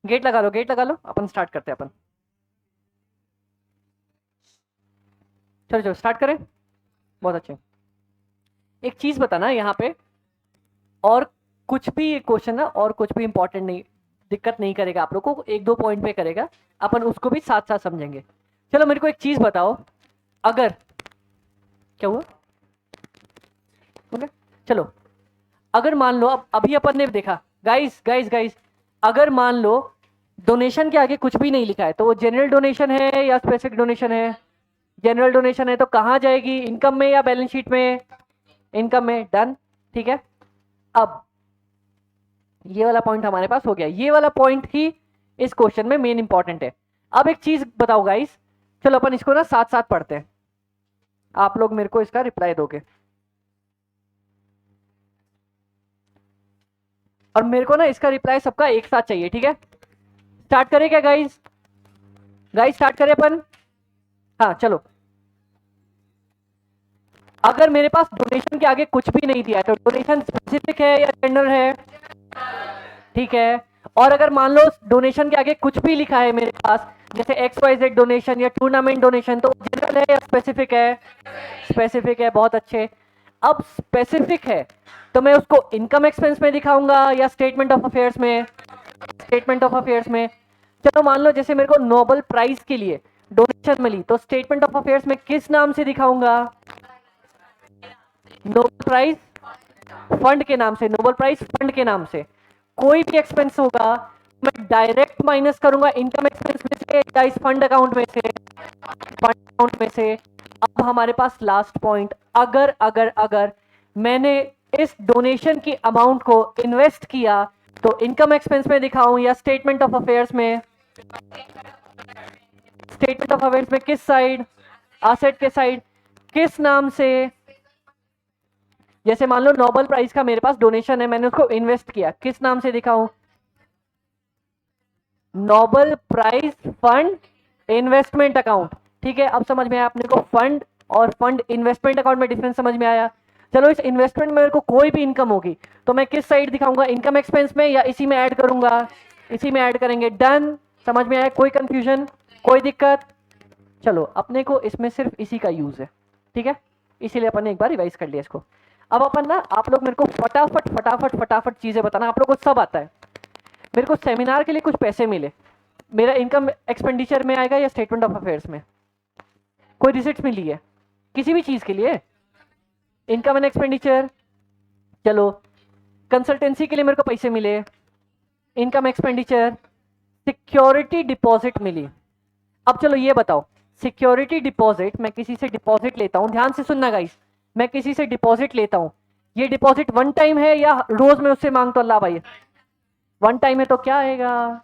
Gate लगा लो, अपन start करते हैं अपन। चलो चलो स्टार्ट करें। बहुत अच्छे। एक चीज बताना यहाँ पे, और कुछ भी क्वेश्चन ना, और कुछ भी इंपॉर्टेंट नहीं, दिक्कत नहीं करेगा आप लोग को, एक दो पॉइंट पे करेगा, अपन उसको भी साथ साथ समझेंगे। चलो मेरे को एक चीज बताओ, अगर, क्या हुआ, बोले, चलो, अगर मान लो, अब अभी अपन ने देखा, गाइस गाइस गाइस, अगर मान लो डोनेशन के आगे कुछ भी नहीं लिखा है, तो वो जनरल डोनेशन है या स्पेसिफिक डोनेशन है? जनरल डोनेशन है, तो कहाँ जाएगी, इनकम में या बैलेंस शीट में? इनकम में, डन। ठीक है, अब ये वाला पॉइंट हमारे पास हो गया, ये वाला पॉइंट ही इस क्वेश्चन में मेन इंपॉर्टेंट है। अब एक चीज बताओ गाइस, चलो अपन इसको ना साथ साथ पढ़ते हैं, आप लोग मेरे को इसका रिप्लाई दोगे, और मेरे को ना इसका रिप्लाई सबका एक साथ चाहिए, ठीक है? स्टार्ट करें क्या गाइस? गाइस स्टार्ट करें अपन? हाँ चलो। अगर मेरे पास डोनेशन के आगे कुछ भी नहीं दिया है, तो डोनेशन स्पेसिफिक है या जनरल है? ठीक है। और अगर मान लो डोनेशन के आगे कुछ भी लिखा है मेरे पास, जैसे XYZ डोनेशन या टूर्नामेंट डोनेशन, तो जनरल है या स्पेसिफिक है? स्पेसिफिक है, बहुत अच्छे। अब स्पेसिफिक है, तो मैं उसको इनकम एक्सपेंस में दिखाऊंगा या स्टेटमेंट ऑफ अफेयर्स में? स्टेटमेंट ऑफ अफेयर्स में। चलो मान लो जैसे मेरे को नोबेल प्राइज के लिए डोनेशन मिली, तो स्टेटमेंट ऑफ अफेयर्स में किस नाम से दिखाऊंगा? नोबेल प्राइज फंड के नाम से, नोबेल प्राइज फंड के नाम से। कोई भी एक्सपेंस होगा, मैं डायरेक्ट माइनस करूंगा इनकम एक्सपेंस में से या इस फंड अकाउंट में से? फंड अकाउंट में से। अब हमारे पास लास्ट पॉइंट, अगर अगर अगर मैंने इस डोनेशन की अमाउंट को इन्वेस्ट किया, तो इनकम एक्सपेंस में दिखाऊं या स्टेटमेंट ऑफ अफेयर्स में? स्टेटमेंट ऑफ अफेयर्स में किस साइड? एसेट के साइड। किस नाम से? जैसे मान लो नोबेल प्राइज का मेरे पास डोनेशन है, मैंने उसको इन्वेस्ट किया, किस नाम से दिखाऊं? Nobel prize fund investment account. ठीक है, अब समझ में आया अपने को फंड और फंड इन्वेस्टमेंट अकाउंट में डिफरेंस समझ में आया। चलो, इस इन्वेस्टमेंट में मेरे को कोई भी इनकम होगी, तो मैं किस साइड दिखाऊंगा, इनकम एक्सपेंस में या इसी में ऐड करूंगा? इसी में ऐड करेंगे, डन। समझ में आया? कोई कंफ्यूजन, कोई दिक्कत? चलो, अपने को इसमें सिर्फ इसी का यूज है, ठीक है, इसीलिए अपन ने एक बार रिवाइज कर लिया इसको। अब अपन ना, आप लोग मेरे को फटाफट फटाफट फटाफट चीजें बताना, आप लोग को सब आता है। मेरे को सेमिनार के लिए कुछ पैसे मिले, मेरा इनकम एक्सपेंडिचर में आएगा या स्टेटमेंट ऑफ अफेयर्स में? कोई रिसिप्ट मिली है किसी भी चीज के लिए, इनकम एंड एक्सपेंडिचर। चलो, कंसल्टेंसी के लिए मेरे को पैसे मिले, इनकम एक्सपेंडिचर। सिक्योरिटी डिपॉजिट मिली। अब चलो ये बताओ, सिक्योरिटी डिपॉजिट, मैं किसी से डिपॉजिट लेता हूं, ध्यान से सुनना गाइस, मैं किसी से डिपॉजिट लेता हूं, ये डिपॉजिट वन टाइम है या रोज मैं उससे मांगता हूं? अल्लाह भाई, वन टाइम है तो क्या आएगा?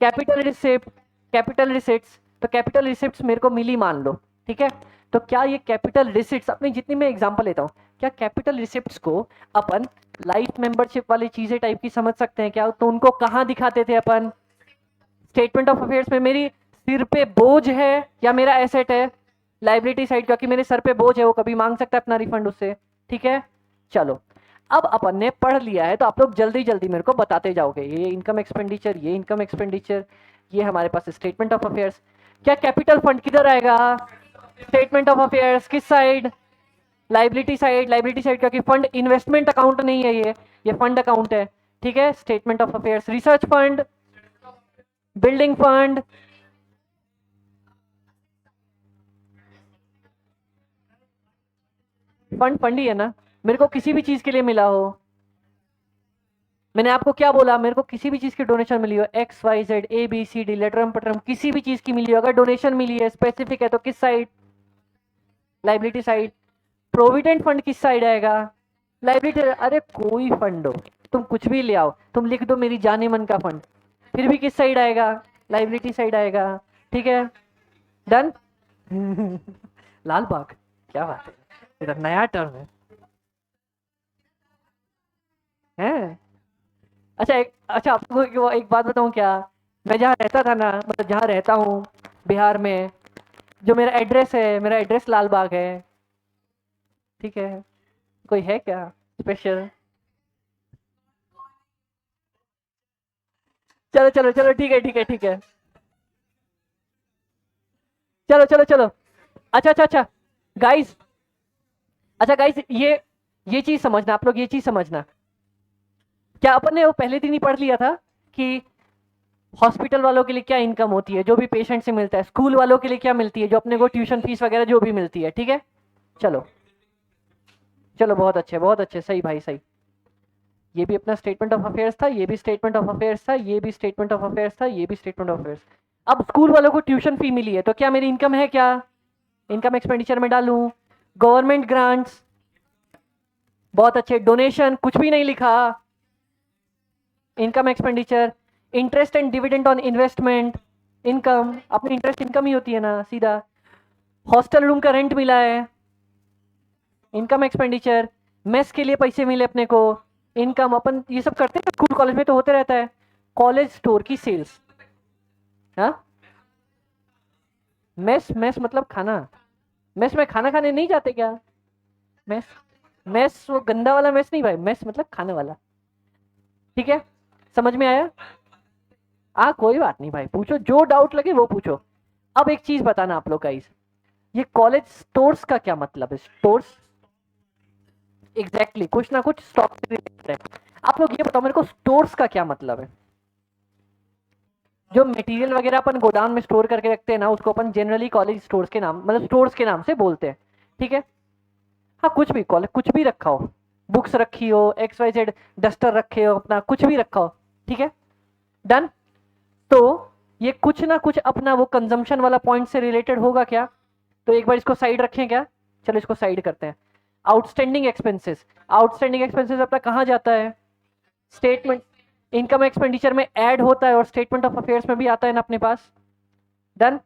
Capital receipt. कैपिटल रिसिप्ट्स, तो कैपिटल रिसिप्ट्स मेरे को मिली मान लो, ठीक है। तो क्या ये कैपिटल रिसिप्ट्स, अपनी जितनी मैं एग्जांपल लेता हूँ, क्या कैपिटल रिसिप्ट्स को अपन लाइफ मेंबरशिप वाली चीजें टाइप की समझ सकते हैं क्या? तो उनको कहाँ दिखाते थे अपन? स्टेटमेंट ऑफ अफेयर्स में। मेरी सिर पे बोझ है या मेरा एसेट है? लाइबिलिटी साइड, क्योंकि मेरे सर पे बोझ है, वो कभी मांग सकता है अपना रिफंड उससे, ठीक है। चलो, अब अपन ने पढ़ लिया है, तो आप लोग जल्दी जल्दी मेरे को बताते जाओगे, ये इनकम एक्सपेंडिचर, ये इनकम एक्सपेंडिचर, ये हमारे पास स्टेटमेंट ऑफ अफेयर्स। क्या कैपिटल फंड किधर आएगा? स्टेटमेंट ऑफ अफेयर्स किस side? Liability side. Liability side क्योंकि फंड इन्वेस्टमेंट अकाउंट नहीं है, ये फंड अकाउंट है, ठीक है। Statement of affairs, research fund, building fund. Fund fund ही है ना, मेरे को किसी भी चीज के लिए मिला हो। मैंने आपको क्या बोला, मेरे को किसी भी चीज की डोनेशन मिली हो, XYZ ABCD लेटरम पटरम, किसी भी चीज की मिली हो, अगर डोनेशन मिली है स्पेसिफिक है, तो किस side? Liability side. Provident fund किस साइड आएगा? लाइबिलिटी। अरे कोई फंड हो, तुम कुछ भी ले आओ, तुम लिख दो मेरी जाने मन का फंड, फिर भी किस साइड आएगा? लाइबिलिटी साइड आएगा, ठीक है, डन। लाल बाग, क्या बात है, इधर नया टर्म है। अच्छा आपको एक बात बताऊं क्या? मैं जहाँ रहता था ना, मतलब जहाँ रहता हूँ, बिहार में, जो मेरा एड्रेस है, मेरा एड्रेस लाल बाग है, ठीक है। कोई है क्या स्पेशल? चलो चलो चलो, ठीक है ठीक है ठीक है, चलो चलो चलो। अच्छा अच्छा अच्छा गाइस, अच्छा गाइस, ये चीज समझना, आप लोग ये चीज समझना, क्या अपन ने वो पहले दिन ही पढ़ लिया था कि हॉस्पिटल वालों के लिए क्या इनकम होती है जो भी पेशेंट से मिलता है, स्कूल वालों के लिए क्या मिलती है जो अपने को ट्यूशन फीस वगैरह जो भी मिलती है, ठीक है। चलो चलो, बहुत अच्छे, सही भाई सही। ये भी अपना स्टेटमेंट ऑफ अफेयर्स था, ये भी स्टेटमेंट ऑफ अफेयर्स था, ये भी स्टेटमेंट ऑफ अफेयर्स था, ये भी स्टेटमेंट ऑफ अफेयर्स। अब स्कूल वालों को ट्यूशन फी मिली है तो क्या मेरी इनकम है क्या? इनकम एक्सपेंडिचर में डालूं। गवर्नमेंट ग्रांट्स, बहुत अच्छे। डोनेशन कुछ भी नहीं लिखा, income expenditure. Interest and dividend on investment, income, अपनी इंटरेस्ट इनकम ही होती है ना सीधा। हॉस्टल रूम का रेंट मिला है, इनकम एक्सपेंडिचर। मेस के लिए पैसे मिले अपने को, इनकम। अपन ये सब करते हैं स्कूल कॉलेज में तो होते रहता है। कॉलेज स्टोर की सेल्स, हाँ। मेस, मेस मतलब खाना। मेस में खाना खाने नहीं जाते क्या? मेस, मेस वो गंदा वाला मेस नहीं भाई, मेस मतलब खाने वाला, ठीक है। समझ में आया? कोई बात नहीं भाई, पूछो जो डाउट लगे वो पूछो। अब एक चीज बताना आप लोग गाइस, ये कॉलेज स्टोर्स का क्या मतलब है? स्टोर्स, एग्जैक्टली कुछ ना कुछ स्टॉक से रिलेटेड है। आप लोग ये बताओ मेरे को, स्टोर्स का क्या मतलब है? जो मटेरियल वगैरह अपन गोदाम में स्टोर करके रखते हैं ना, उसको अपन जनरली कॉलेज स्टोर्स के नाम, मतलब स्टोर्स के नाम से बोलते हैं, ठीक है। हाँ, कुछ भी कॉलेज, कुछ भी रखा हो, बुक्स रखी हो, एक्स वाई जेड, डस्टर रखे हो, अपना कुछ भी रखा हो, ठीक है, डन। तो ये कुछ ना कुछ अपना वो कंजम्पशन वाला पॉइंट से रिलेटेड होगा क्या? तो एक बार इसको साइड रखें क्या? चलो इसको साइड करते हैं। आउटस्टैंडिंग एक्सपेंसेस, आउटस्टैंडिंग एक्सपेंसेस अपना कहाँ जाता है? स्टेटमेंट, इनकम एक्सपेंडिचर में ऐड होता है और स्टेटमेंट ऑफ अफेयर्स में भी आता है ना अपने पास, डन।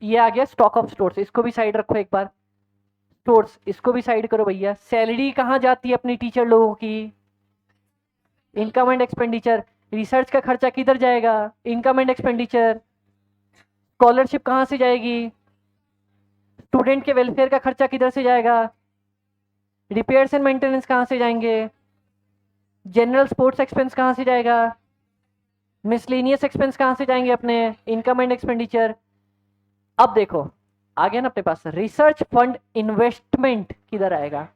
ये आ गया स्टॉक ऑफ स्टोर्स, इसको भी साइड रखो एक बार। स्टोर्स, इसको भी साइड करो भैया। सैलरी कहाँ जाती है अपनी टीचर लोगों की? Income and expenditure. रिसर्च का खर्चा किधर जाएगा? Income and expenditure. स्कॉलरशिप कहाँ से जाएगी? स्टूडेंट के वेलफेयर का खर्चा किधर से जाएगा? रिपेयर्स एंड मेंटेनेंस कहाँ से जाएंगे? जनरल स्पोर्ट्स एक्सपेंस कहाँ से जाएगा? मिसलेनियस एक्सपेंस कहाँ से जाएंगे अपने? Income and expenditure. अब देखो आ गया ना अपने पास, रिसर्च फंड इन्वेस्टमेंट किधर आएगा?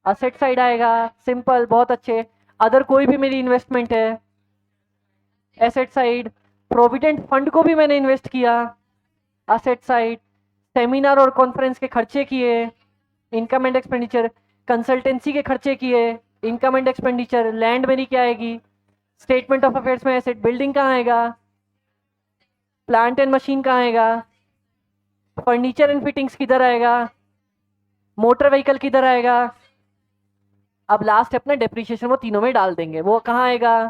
असेट साइड आएगा, सिंपल, बहुत अच्छे। अदर कोई भी मेरी इन्वेस्टमेंट है, एसेट साइड। प्रोविडेंट फंड को भी मैंने इन्वेस्ट किया, असेट साइड। सेमिनार और कॉन्फ्रेंस के खर्चे किए, इनकम एंड एक्सपेंडिचर। कंसल्टेंसी के खर्चे किए, इनकम एंड एक्सपेंडिचर। लैंड मेरी क्या आएगी? स्टेटमेंट ऑफ अफेयर्स में एसेट। बिल्डिंग कहाँ आएगा? प्लांट एंड मशीन कहाँ आएगा? फर्नीचर एंड फिटिंग्स किधर आएगा? मोटर व्हीकल किधर आएगा? अब लास्ट है अपना डेप्रीशिएशन, वो तीनों में डाल देंगे, वो कहाँ आएगा?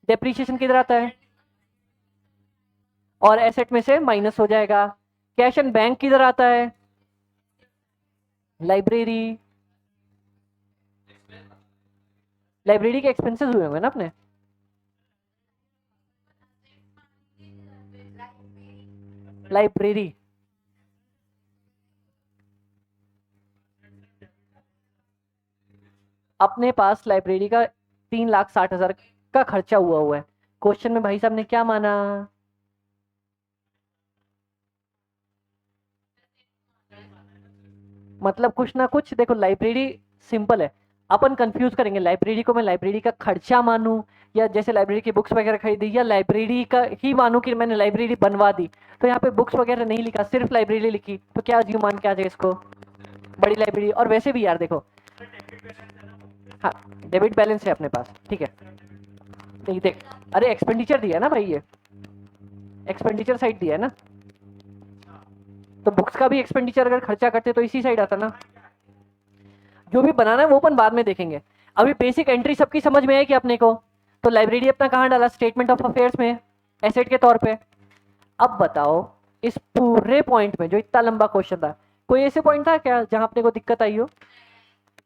डेप्रीशिएशन किधर आता है? और एसेट में से माइनस हो जाएगा। कैश एंड बैंक किधर आता है? लाइब्रेरी, लाइब्रेरी के एक्सपेंसेस हुए होंगे ना अपने। लाइब्रेरी, अपने पास लाइब्रेरी का 3,60,000 का खर्चा हुआ है। क्वेश्चन में भाई साहब ने क्या माना? मतलब कुछ ना कुछ देखो, लाइब्रेरी सिंपल है। अपन कंफ्यूज करेंगे लाइब्रेरी को, मैं लाइब्रेरी का खर्चा मानूं, या जैसे लाइब्रेरी की बुक्स वगैरह खरीदी, या लाइब्रेरी का ही मानूं कि मैंने लाइब्रेरी बनवा दी। तो यहाँ पे बुक्स वगैरह नहीं लिखा, सिर्फ लाइब्रेरी लिखी, तो क्या यूं मान के आ जाए इसको बड़ी लाइब्रेरी। और वैसे भी यार देखो, हाँ, डेबिट बैलेंस है अपने पास, ठीक है। नहीं देख, अरे एक्सपेंडिचर दिया है ना भाई, ये एक्सपेंडिचर साइड दिया है ना, तो बुक्स का भी एक्सपेंडिचर अगर खर्चा करते तो इसी साइड आता ना। जो भी बनाना है वो अपन बाद में देखेंगे। अभी बेसिक एंट्री सबकी समझ में है कि अपने को, तो लाइब्रेरी अपना कहाँ डाला? स्टेटमेंट ऑफ अफेयर्स में, एसेट के तौर पे। अब बताओ इस पूरे पॉइंट में जो इतना लंबा क्वेश्चन था, कोई ऐसे पॉइंट था क्या जहां अपने को दिक्कत आई हो?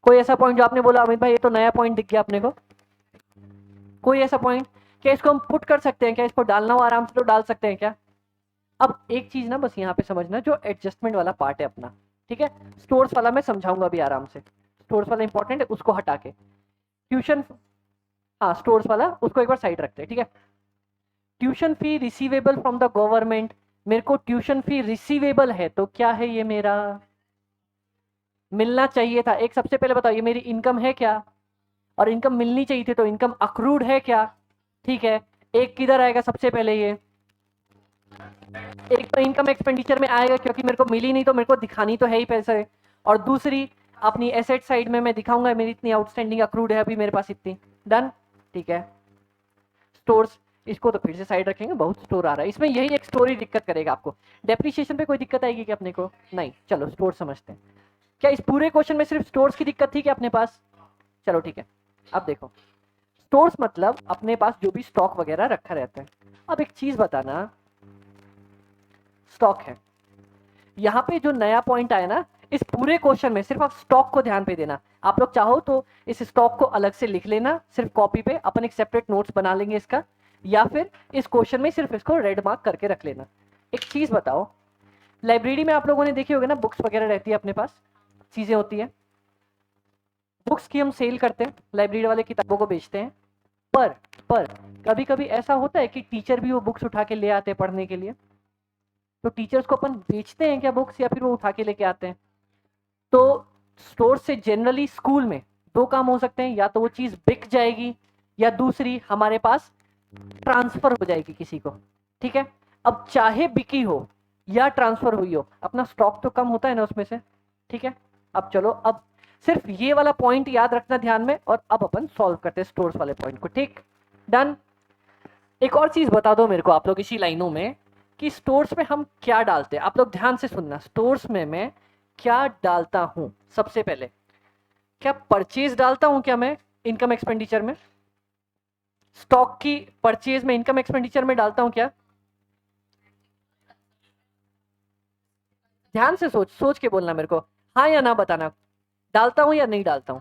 कोई ऐसा पॉइंट जो आपने बोला अमित भाई ये तो नया पॉइंट दिख गया अपने को? कोई ऐसा पॉइंट? क्या इसको हम पुट कर सकते हैं क्या? इसको डालना हो आराम से तो डाल सकते हैं क्या? अब एक चीज ना बस यहाँ पे समझना, जो एडजस्टमेंट वाला पार्ट है अपना, ठीक है। स्टोर्स वाला मैं समझाऊंगा अभी आराम से, स्टोर्स वाला इंपॉर्टेंट है, उसको हटा के ट्यूशन। हाँ स्टोर्स वाला, उसको एक बार साइड रखते हैं, ठीक है। Tuition fee receivable from the government, मेरे को ट्यूशन फी रिसीवेबल है तो क्या है ये मेरा, मिलना चाहिए था। एक सबसे पहले बताओ ये मेरी इनकम है क्या, और इनकम मिलनी चाहिए थी तो इनकम अक्रूड है क्या, ठीक है। एक किधर आएगा सबसे पहले, ये एक तो इनकम एक्सपेंडिचर में आएगा क्योंकि मेरे को मिली नहीं तो मेरे को दिखानी तो है ही पैसे, और दूसरी अपनी एसेट साइड में मैं दिखाऊंगा मेरी इतनी आउटस्टैंडिंग अक्रूड है अभी मेरे पास इतनी। डन, ठीक है। स्टोर्स, इसको तो फिर से साइड रखेंगे, बहुत स्टोर आ रहा है इसमें, यही एक स्टोरी दिक्कत करेगा आपको। डेप्रिसिएशन पे कोई दिक्कत आएगी क्या अपने को, नहीं, चलो स्टोर समझते हैं। क्या इस पूरे क्वेश्चन में सिर्फ स्टोर्स की दिक्कत थी क्या अपने पास, चलो ठीक है। अब देखो स्टोर्स मतलब अपने पास जो भी स्टॉक वगैरह रखा रहता है। अब एक चीज बताना, स्टॉक है, यहाँ पे जो नया पॉइंट आया ना, इस पूरे क्वेश्चन में सिर्फ आप स्टॉक को ध्यान पे देना। आप लोग चाहो तो इस स्टॉक को अलग से लिख लेना सिर्फ कॉपी पे, अपन एक सेपरेट नोट्स बना लेंगे इसका, या फिर इस क्वेश्चन में सिर्फ इसको रेड मार्क करके रख लेना। एक चीज बताओ, लाइब्रेरी में आप लोगों ने देखी होगी ना, बुक्स वगैरह रहती है अपने पास, चीजें होती है, बुक्स की हम सेल करते हैं, लाइब्रेरी वाले किताबों को बेचते हैं, पर कभी कभी ऐसा होता है कि टीचर भी वो बुक्स उठा के ले आते हैं पढ़ने के लिए, तो टीचर्स को अपन बेचते हैं क्या बुक्स, या फिर वो उठा के लेके आते हैं। तो स्टोर से जनरली स्कूल में दो काम हो सकते हैं, या तो वो चीज बिक जाएगी, या दूसरी हमारे पास ट्रांसफर हो जाएगी किसी को, ठीक है। अब चाहे बिकी हो या ट्रांसफर हुई हो, अपना स्टॉक तो कम होता है ना उसमें से, ठीक है। अब चलो, अब सिर्फ ये वाला पॉइंट याद रखना ध्यान में, और अब अपन सॉल्व करते हैं स्टोर्स वाले पॉइंट को, ठीक। डन। एक और चीज बता दो मेरे को आप लोग इसी लाइनों में, कि स्टोर्स में हम क्या डालते हैं। आप लोग ध्यान से सुनना, स्टोर्स में मैं क्या डालता हूं। सबसे पहले क्या परचेज डालता हूं क्या मैं इनकम एक्सपेंडिचर में, स्टॉक की परचेज में इनकम एक्सपेंडिचर में डालता हूं क्या, ध्यान से सोच सोच के बोलना मेरे को, हाँ या ना बताना, डालता हूं या नहीं डालता हूं।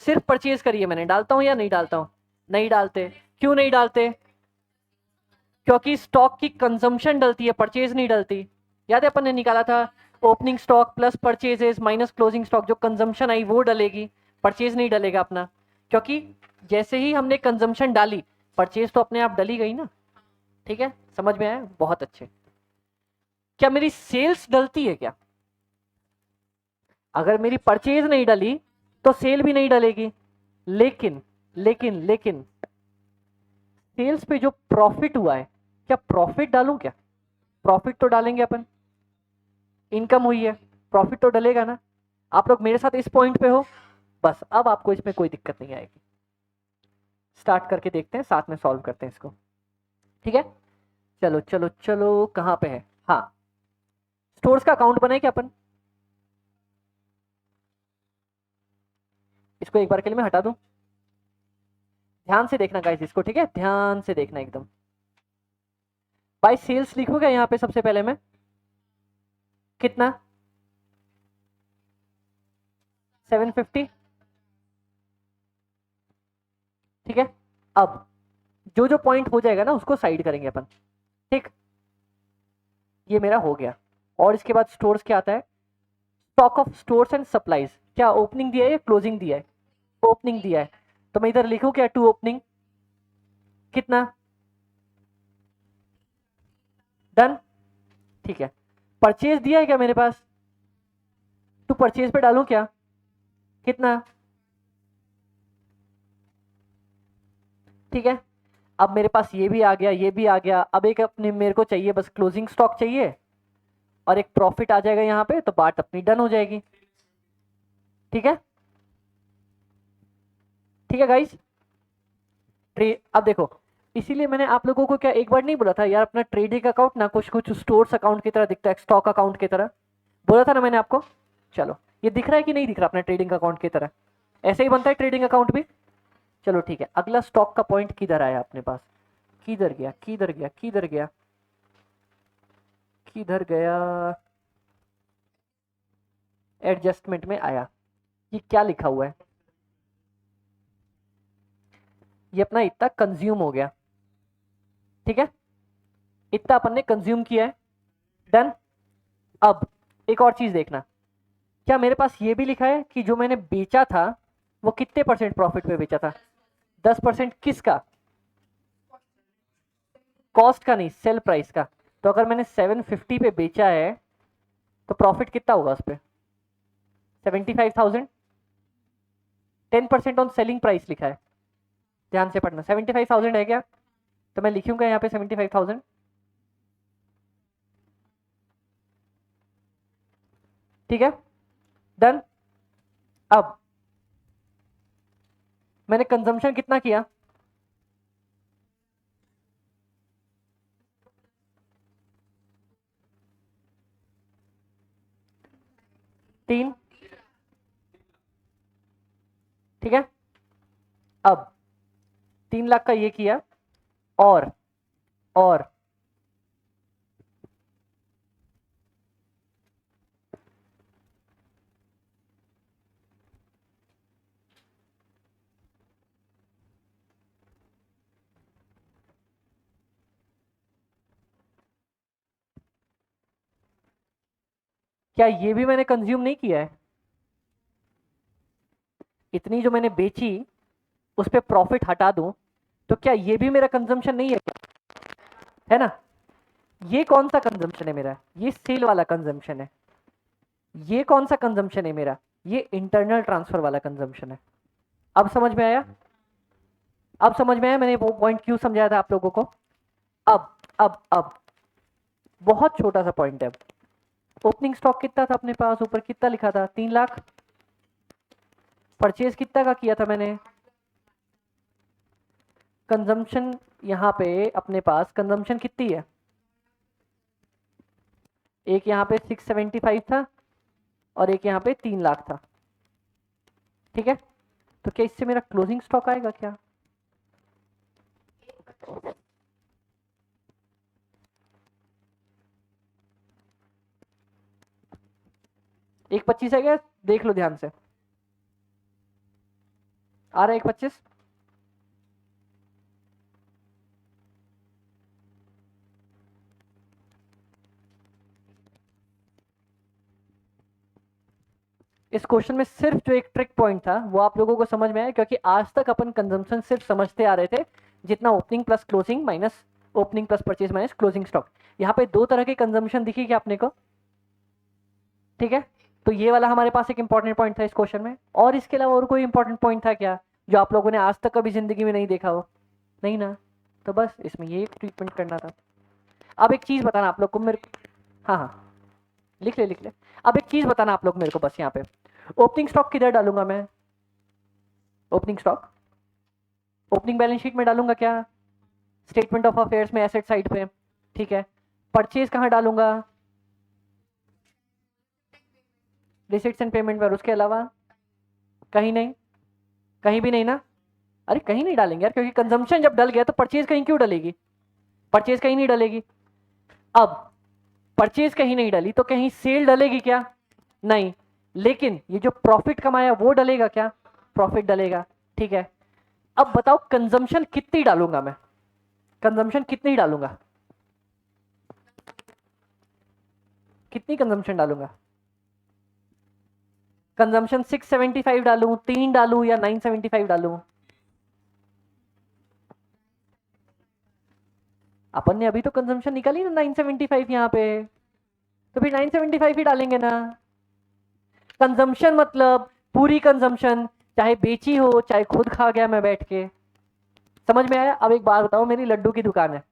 सिर्फ परचेज करिए मैंने, डालता हूं या नहीं डालता हूं, नहीं डालते। क्यों नहीं डालते, क्योंकि स्टॉक की कंजम्पशन डलती है, परचेज नहीं डलती। याद है अपन ने निकाला था, opening stock plus purchases minus closing stock, जो कंजम्पशन आई वो डलेगी, परचेज नहीं डलेगा अपना, क्योंकि जैसे ही हमने कंजम्पशन डाली परचेज तो अपने आप डली गई ना, ठीक है। समझ में आया, बहुत अच्छे। क्या मेरी सेल्स डलती है क्या, अगर मेरी परचेज नहीं डली तो सेल भी नहीं डलेगी, लेकिन लेकिन लेकिन सेल्स पे जो प्रॉफिट हुआ है, क्या प्रॉफिट डालूं क्या, प्रॉफिट तो डालेंगे अपन, इनकम हुई है, प्रॉफिट तो डलेगा ना। आप लोग मेरे साथ इस पॉइंट पे हो, बस अब आपको इसमें कोई दिक्कत नहीं आएगी। स्टार्ट करके देखते हैं, साथ में सॉल्व करते हैं इसको, ठीक है। चलो चलो चलो, कहां पे है, हाँ, स्टोर्स का अकाउंट बनाए क्या अपन, इसको एक बार के लिए मैं हटा दूं। ध्यान से देखना गाइस इसको, ठीक है, ध्यान से देखना एकदम। बाय सेल्स लिखूंगा यहाँ पे सबसे पहले मैं, कितना 750, ठीक है। अब जो जो पॉइंट हो जाएगा ना उसको साइड करेंगे अपन, ठीक। ये मेरा हो गया, और इसके बाद स्टोर्स क्या आता है, stock of stores and supplies, क्या ओपनिंग दिया है या क्लोजिंग दिया है, ओपनिंग दिया है, तो मैं इधर लिखूं क्या, टू ओपनिंग, कितना, डन, ठीक है। परचेज दिया है क्या मेरे पास, टू परचेज पे डालूं क्या, कितना, ठीक है। अब मेरे पास ये भी आ गया, ये भी आ गया, अब एक अपने मेरे को चाहिए बस क्लोजिंग स्टॉक चाहिए, और एक प्रॉफिट आ जाएगा यहाँ पे, तो बात अपनी डन हो जाएगी, ठीक है, ठीक है गाइस। अब देखो, इसीलिए मैंने आप लोगों को क्या एक बार नहीं बोला था यार, अपना ट्रेडिंग अकाउंट ना कुछ कुछ स्टोर्स अकाउंट की तरह दिखता है, स्टॉक अकाउंट की तरह, बोला था ना मैंने आपको। चलो ये दिख रहा है कि नहीं दिख रहा अपना ट्रेडिंग अकाउंट की तरह, ऐसे ही बनता है ट्रेडिंग अकाउंट भी। चलो ठीक है, अगला स्टॉक का पॉइंट किधर आया अपने पास, किधर गया किधर गया किधर गया किधर गया, एडजस्टमेंट में आया, ये क्या लिखा हुआ है, ये अपना इतना कंज्यूम हो गया, ठीक है, इतना अपन ने कंज्यूम किया है, डन। अब एक और चीज देखना, क्या मेरे पास ये भी लिखा है कि जो मैंने बेचा था वो कितने परसेंट प्रॉफिट पे बेचा था, 10% किसका? कॉस्ट का नहीं, सेल प्राइस का। तो अगर मैंने 750 पे बेचा है तो प्रॉफिट कितना होगा उस पर? 75,000। 10% ऑन सेलिंग प्राइस लिखा है, ध्यान से पढ़ना। 75,000 है क्या? तो मैं लिखूंगा यहाँ पे 75,000। ठीक है, डन। अब मैंने कंजम्पशन कितना किया? तीन। ठीक है, अब 3 लाख का ये किया, और क्या ये भी मैंने कंज्यूम नहीं किया है? इतनी जो मैंने बेची उस पे प्रॉफिट हटा दूं तो क्या ये भी मेरा कंजम्पशन नहीं है क्या? है ना? ये कौन सा कंजम्पशन है मेरा? ये सेल वाला कंजम्पशन है। ये कौन सा कंजम्पशन है मेरा? ये इंटरनल ट्रांसफर वाला कंजम्पशन है। अब समझ में आया? अब समझ में आया मैंने वो पॉइंट क्यों समझाया था आप लोगों को? अब बहुत छोटा सा पॉइंट है। ओपनिंग स्टॉक कितना था अपने पास? ऊपर कितना लिखा था? 3 लाख। परचेज कितना का किया था मैंने? कंजम्पशन यहाँ पे अपने पास कंजम्पशन कितनी है? एक यहाँ पे 675 था और एक यहाँ पे 3 लाख था। ठीक है, तो क्या इससे मेरा क्लोजिंग स्टॉक आएगा क्या? एक 25 है क्या? देख लो ध्यान से। आ रहा है 1.25? इस क्वेश्चन में सिर्फ जो एक ट्रिक पॉइंट था वो आप लोगों को समझ में आया, क्योंकि आज तक अपन कंजम्पशन सिर्फ समझते आ रहे थे जितना opening plus closing minus opening plus purchase minus closing stock. यहाँ पे दो तरह के कंजम्पशन दिखी क्या अपने को? ठीक है, तो ये वाला हमारे पास एक इंपॉर्टेंट पॉइंट था इस क्वेश्चन में। और इसके अलावा और कोई इंपॉर्टेंट पॉइंट था क्या जो आप लोगों ने आज तक कभी जिंदगी में नहीं देखा हो? नहीं ना, तो बस इसमें ये ट्रीटमेंट करना था। अब एक चीज बताना आप लोग को मेरे। हाँ हाँ, लिख ले लिख ले। अब एक चीज बताना आप लोग मेरे को बस यहाँ पे, ओपनिंग स्टॉक किधर डालूंगा मैं? Opening stock opening balance sheet में डालूंगा क्या? स्टेटमेंट ऑफ अफेयर्स में, एसेट साइड पे। ठीक है, परचेज कहाँ डालूंगा? रिसिट्स एंड पेमेंट पर। उसके अलावा कहीं नहीं? कहीं भी नहीं ना? अरे कहीं नहीं डालेंगे यार, क्योंकि कंजम्पशन जब डल गया तो परचेज कहीं क्यों डलेगी? परचेज कहीं नहीं डलेगी। अब परचेज कहीं नहीं डली तो कहीं सेल डलेगी क्या? नहीं। लेकिन ये जो प्रॉफिट कमाया वो डलेगा क्या? प्रॉफिट डलेगा। ठीक है, अब बताओ कंजम्पशन कितनी डालूंगा मैं? कंजम्पशन कितनी डालूंगा? कितनी कंजम्पशन डालूंगा? कंजम्पशन 675 डालूं, 3 डालूं या 975 डालूं? अपन ने अभी तो कंजम्पशन निकाली ना 975 यहाँ पे, तो फिर 975 ही डालेंगे ना। कंजम्पशन मतलब पूरी कंजम्पशन, चाहे बेची हो चाहे खुद खा गया मैं बैठ के। समझ में आया? अब एक बात बताओ, मेरी लड्डू की दुकान है,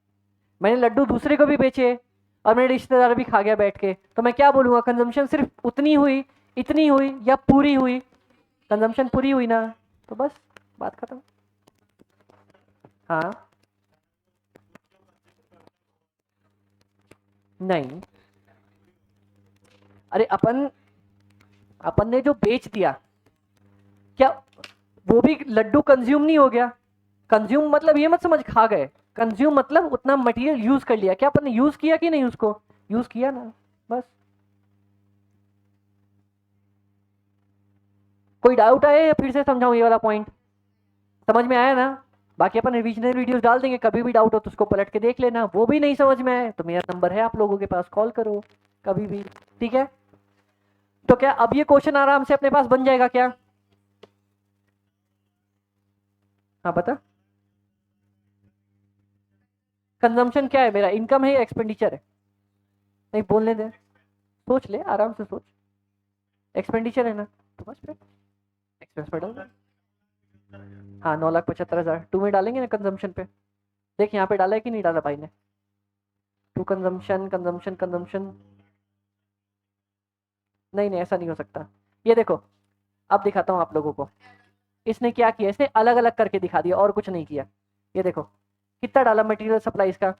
मैंने लड्डू दूसरे को भी बेचे और मेरे रिश्तेदार भी खा गया बैठ के, तो मैं क्या बोलूंगा? कंजम्पशन सिर्फ उतनी हुई, इतनी हुई या पूरी हुई? कंजम्पशन पूरी हुई ना, तो बस बात खत्म। हाँ, नहीं, अरे अपन अपन ने जो बेच दिया, क्या वो भी लड्डू कंज्यूम नहीं हो गया? कंज्यूम मतलब ये मत समझ खा गए, कंज्यूम मतलब उतना मटेरियल यूज कर लिया। क्या अपन ने यूज किया कि नहीं? उसको यूज किया ना, बस। कोई डाउट आया या फिर से समझाऊं ये वाला पॉइंट? समझ में आया ना? बाकी अपन रिविजनल वीडियोस डाल देंगे, कभी भी डाउट हो तो उसको पलट के देख लेना। वो भी नहीं समझ में आए तो मेरा नंबर है आप लोगों के पास, कॉल करो कभी भी। ठीक है, तो क्या अब ये क्वेश्चन आराम से अपने पास बन जाएगा क्या? हाँ बता, कंजम्पशन क्या है मेरा, इनकम है या एक्सपेंडिचर है? नहीं बोलने दे, सोच ले आराम से सोच। एक्सपेंडिचर है ना, तो बस फिर एक्सपेंस पे डाल दे। हाँ 9,75,000 टू में डालेंगे ना कंजम्पशन पे। देख यहाँ पे डाला है कि नहीं डाला भाई ने? टू कंजम्पशन कंजम्पशन कंजम्पशन, नहीं नहीं ऐसा नहीं हो सकता। ये देखो, अब दिखाता हूँ आप लोगों को। इसने क्या किया, इसने अलग अलग करके दिखा दिया और कुछ नहीं किया। ये देखो कितना डाला मटेरियल सप्लाईज का,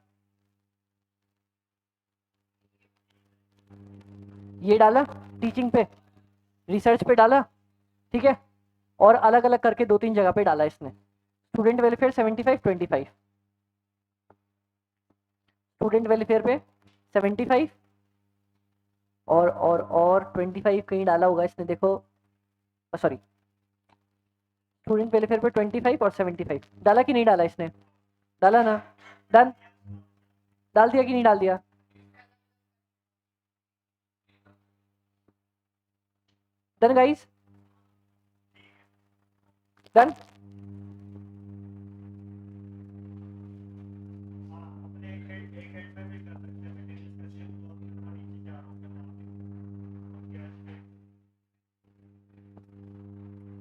ये डाला टीचिंग पे, रिसर्च पे डाला, ठीक है, और अलग अलग करके दो तीन जगह पे डाला इसने। स्टूडेंट वेलफेयर 75 25, स्टूडेंट वेलफेयर पे 75 और 25 कहीं डाला होगा इसने, देखो सॉरी, स्टूडेंट वेलफेयर पे 25 और 75 डाला कि नहीं डाला इसने? डाला ना, डन, डाल दिया कि नहीं डाल दिया? Done guys, done.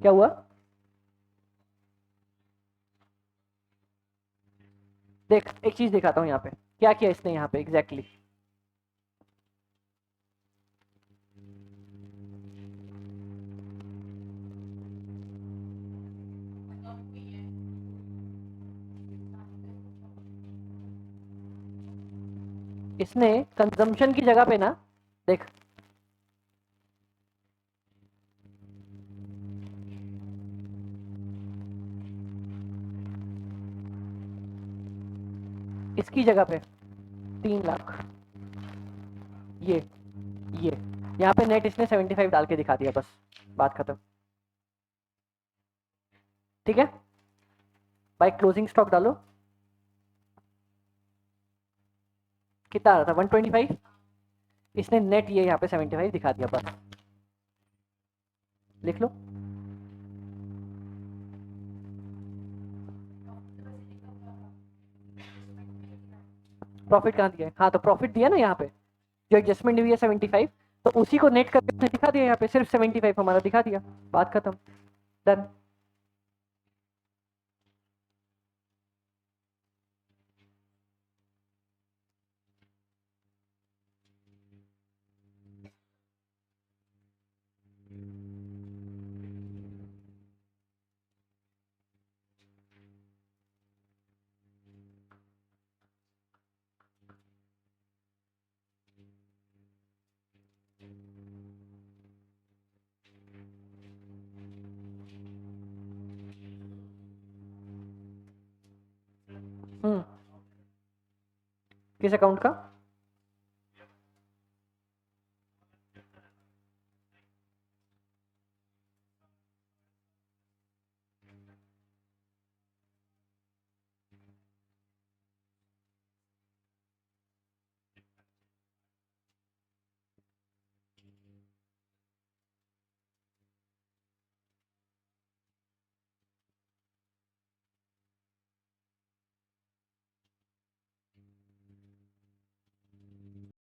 क्या हुआ? देख एक चीज दिखाता हूँ यहाँ पे, क्या किया इसने यहाँ पे एग्जैक्टली exactly. इसने कंजम्पशन की जगह पे ना, देख इसकी जगह पे 3 लाख, ये ये यहाँ पे नेट इसने 75 डाल के दिखा दिया, बस बात खत्म। ठीक है भाई, क्लोजिंग स्टॉक डालो, कितना आ रहा था 125, इसने नेट ये यहाँ पे 75 दिखा दिया, बस लिख लो। प्रॉफिट कहाँ दिया है? हाँ तो प्रॉफिट दिया ना यहाँ पे, जो एडजस्टमेंट हुई है 75, तो उसी को नेट करके उसने दिखा दिया यहाँ पे, सिर्फ 75 हमारा दिखा दिया, बात खत्म, डन। किस अकाउंट का?